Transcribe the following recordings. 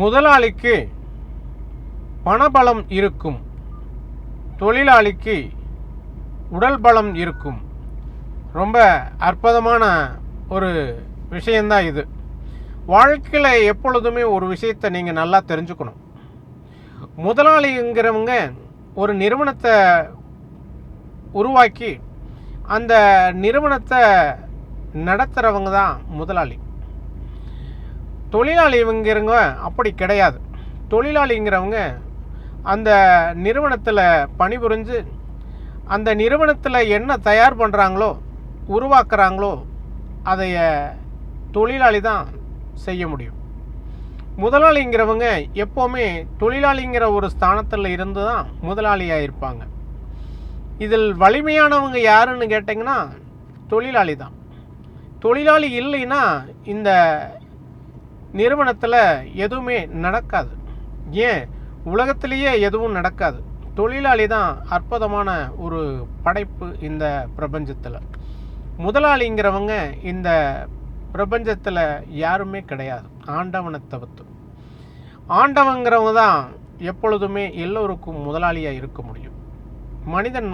முதலாளிக்கு பணபலம் இருக்கும், தொழிலாளிக்கு உடல் பலம் இருக்கும். ரொம்ப அற்புதமான ஒரு விஷயந்தான் இது. வாழ்க்கையில் எப்பொழுதுமே ஒரு விஷயத்தை நீங்கள் நல்லா தெரிஞ்சுக்கணும். முதலாளிங்கிறவங்க ஒரு நிறுவனத்தை உருவாக்கி அந்த நிறுவனத்தை நடத்துகிறவங்க தான் முதலாளி. தொழிலாளிங்கிறவங்க அப்படி கிடையாது. தொழிலாளிங்கிறவங்க அந்த நிறுவனத்தில் பணிபுரிஞ்சு அந்த நிறுவனத்தில் என்ன தயார் பண்ணுறாங்களோ உருவாக்குறாங்களோ அதைய தொழிலாளி தான் செய்ய முடியும். முதலாளிங்கிறவங்க எப்போவுமே தொழிலாளிங்கிற ஒரு ஸ்தானத்தில் இருந்து தான் முதலாளியாக இருப்பாங்க. இதில் வலிமையானவங்க யாருன்னு கேட்டிங்கன்னா தொழிலாளி தான். தொழிலாளி இல்லைன்னா இந்த நிறுவனத்தில் எதுவுமே நடக்காது. ஏன் உலகத்திலேயே எதுவும் நடக்காது. தொழிலாளி தான் அற்புதமான ஒரு படைப்பு இந்த பிரபஞ்சத்தில். முதலாளிங்கிறவங்க இந்த பிரபஞ்சத்தில் யாருமே கிடையாது, ஆண்டவனை தவிர்த்து. ஆண்டவங்கிறவங்க தான் எப்பொழுதுமே எல்லோருக்கும் முதலாளியாக இருக்க முடியும். மனிதன்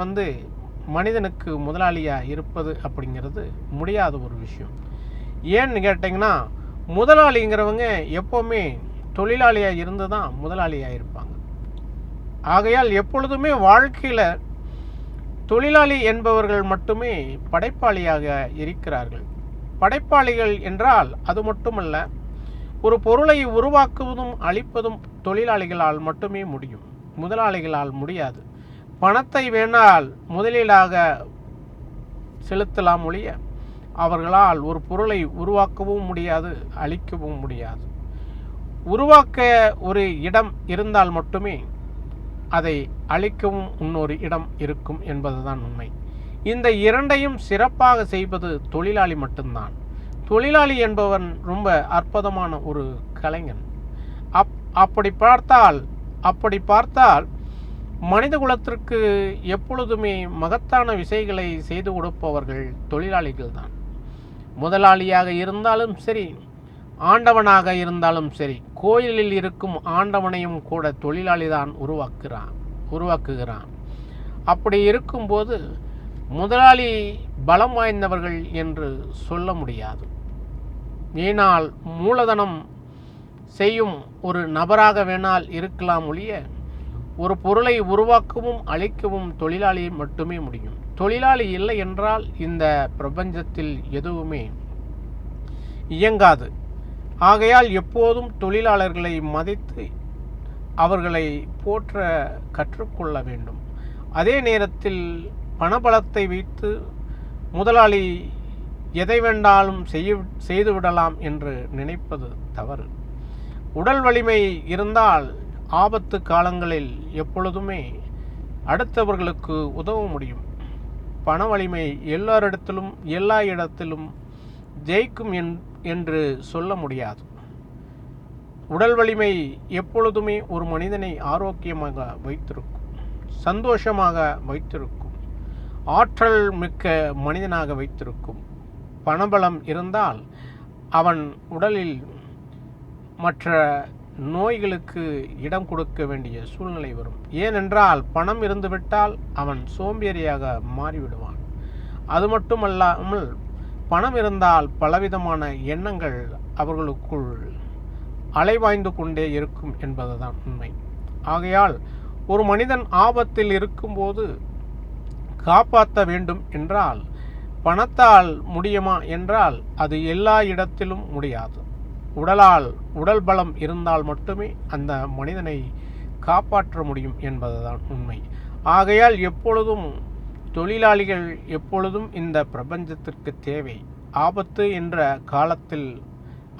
மனிதனுக்கு முதலாளியாக இருப்பது அப்படிங்கிறது முடியாத ஒரு விஷயம். ஏன்னு கேட்டிங்கன்னா முதலாளிங்கிறவங்க எப்போவுமே தொழிலாளியாக இருந்து தான் முதலாளியாக இருப்பாங்க. ஆகையால் எப்பொழுதுமே வாழ்க்கையில் தொழிலாளி என்பவர்கள் மட்டுமே படைப்பாளியாக இருக்கிறார்கள். படைப்பாளிகள் என்றால் அது மட்டுமல்ல, ஒரு பொருளை உருவாக்குவதும் அழிப்பதும் தொழிலாளிகளால் மட்டுமே முடியும், முதலாளிகளால் முடியாது. பணத்தை வேணால் முதலீடாக செலுத்தலாம் ஒழிய அவர்களால் ஒரு பொருளை உருவாக்கவும் முடியாது, அழிக்கவும் முடியாது. உருவாக்க ஒரு இடம் இருந்தால் மட்டுமே அதை அழிக்கவும் இன்னொரு இடம் இருக்கும் என்பதுதான் உண்மை. இந்த இரண்டையும் சிறப்பாக செய்வது தொழிலாளி மட்டும்தான். தொழிலாளி என்பவன் ரொம்ப அற்புதமான ஒரு கலைஞன். அப்படி பார்த்தால் மனித குலத்திற்கு எப்பொழுதுமே மகத்தான விஷயங்களை செய்து கொடுப்பவர்கள் தொழிலாளிகள் தான். முதலாளியாக இருந்தாலும் சரி, ஆண்டவனாக இருந்தாலும் சரி, கோயிலில் இருக்கும் ஆண்டவனையும் கூட தொழிலாளி தான் உருவாக்குகிறான். அப்படி இருக்கும்போது முதலாளி பலம் வாய்ந்தவர்கள் என்று சொல்ல முடியாது. ஏனால் மூலதனம் செய்யும் ஒரு நபராக வேணால் இருக்கலாம் ஒழிய ஒரு பொருளை உருவாக்கவும் அழிக்கவும் தொழிலாளி மட்டுமே முடியும். தொழிலாளி இல்லை என்றால் இந்த பிரபஞ்சத்தில் எதுவுமே இயங்காது. ஆகையால் எப்போதும் தொழிலாளர்களை மதித்து அவர்களை போற்ற கற்றுக்கொள்ள வேண்டும். அதே நேரத்தில் பணபலத்தை வைத்து முதலாளி எதை வேண்டாலும் செய்துவிடலாம் என்று நினைப்பது தவறு. உடல் வலிமை இருந்தால் ஆபத்து காலங்களில் எப்பொழுதுமே அடுத்தவர்களுக்கு உதவ முடியும். பண வலிமை எல்லாரிடத்திலும் எல்லா இடத்திலும் ஜெயிக்கும் என்று சொல்ல முடியாது. உடல் வலிமை எப்பொழுதுமே ஒரு மனிதனை ஆரோக்கியமாக வைத்திருக்கும், சந்தோஷமாக வைத்திருக்கும், ஆற்றல் மிக்க மனிதனாக வைத்திருக்கும். பணபலம் இருந்தால் அவன் உடலில் மற்ற நோய்களுக்கு இடம் கொடுக்க வேண்டிய சூழ்நிலை வரும். ஏனென்றால் பணம் இருந்துவிட்டால் அவன் சோம்பேறியாக மாறிவிடுவான். அது மட்டுமல்லாமல் பணம் இருந்தால் பலவிதமான எண்ணங்கள் அவர்களுக்குள் அலைவாய்ந்து கொண்டே இருக்கும் என்பதுதான் உண்மை. ஆகையால் ஒரு மனிதன் ஆபத்தில் இருக்கும்போது காப்பாற்ற வேண்டும் என்றால் பணத்தால் முடியுமா என்றால் அது எல்லா இடத்திலும் முடியாது. உடல் பலம் இருந்தால் மட்டுமே அந்த மனிதனை காப்பாற்ற முடியும் என்பதுதான் உண்மை. ஆகையால் எப்பொழுதும் தொழிலாளிகள் எப்பொழுதும் இந்த பிரபஞ்சத்திற்கு தேவை. ஆபத்து என்ற காலத்தில்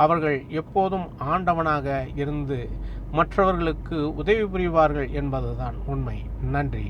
அவர்கள் எப்போதும் ஆண்டவனாக இருந்து மற்றவர்களுக்கு உதவி புரிவார்கள் என்பதுதான் உண்மை. நன்றி.